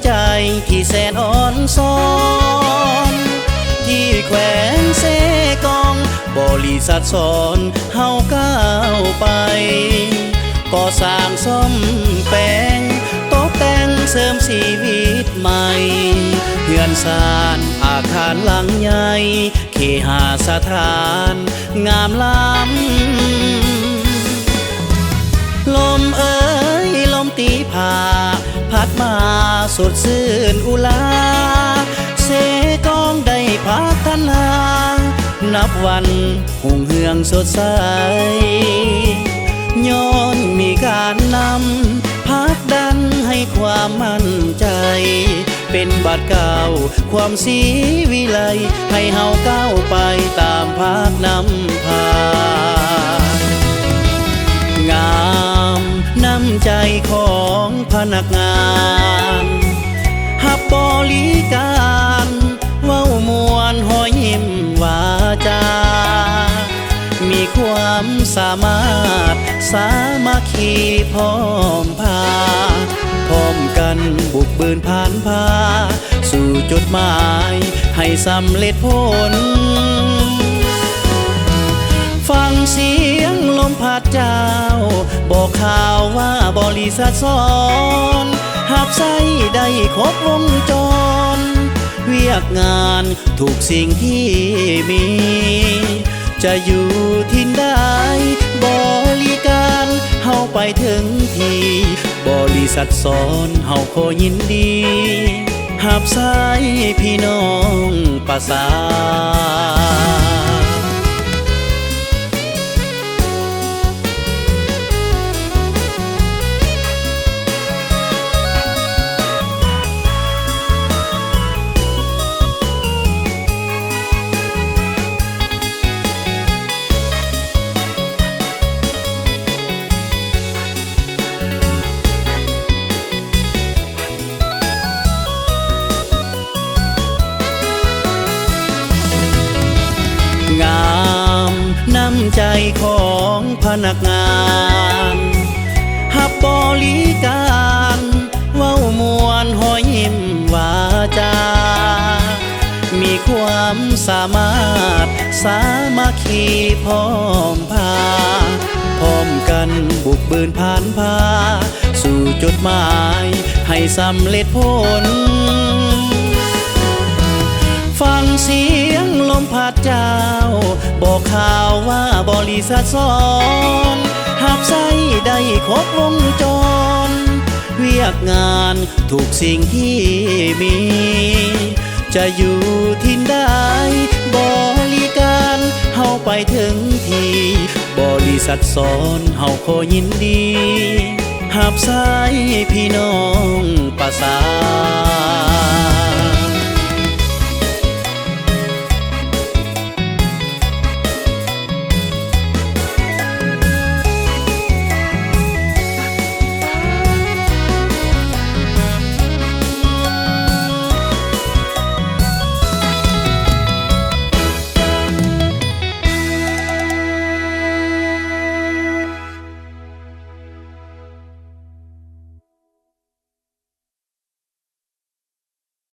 ใจที่แสนอ่อนซ้อนที่แขวนเสกองบริษัทสอนเฮาก้าวไปก่อสร้างซ่อมแปลงตกแต่งเสริมชีวิตใหม่เฮือนสร้างอาคารหลังใหญ่เคหสถานงามล้ำลมเอ๋ยลมตีผ่าพัดมาสดชื่นอุลาเสกองได้พัฒนานับวันหุ่งเฮืองสดใสย้อนมีการนำพักดันให้ความมั่นใจเป็นบาทเก่าความศรีวิไลให้เฮาก้าวไปตามพักนำพางามน้ำใจของพนักงานหับบริการเว้ามวนหอยยิ้มวาจามีความสามารถสามัคคีพร้อมพาพร้อมกันบุกบืนผ่านพาสู่จุดหมายให้สำเร็จผลฟังเสียงลมพัดเจ้าบอกข่าวว่าบริษัทสอนหับใส่ได้ครบวงจรเวียกงานทุกสิ่งที่มีจะอยู่ที่ใดบริการเฮาไปถึงที่บริษัทสอนเฮาขอยินดีหับใส่พี่น้องประสานงามน้ำใจของพนักงานหับบริการเว้ามวนหอยยิ้มวาจามีความสามารถสามัคคีพร้อมพาพร้อมกันบุกบืนผ่านพาสู่จุดหมายให้สำเร็จผลฟังเสียงลมพัดเจ้าบอกข่าวว่าบริษัทสอนหับใส่ได้ครบวงจรเวียกงานทุกสิ่งที่มีจะอยู่ที่ใดบริการเฮาไปถึงที่บริษัทสอนเฮาขอยินดีหับใส่พี่น้องประสาน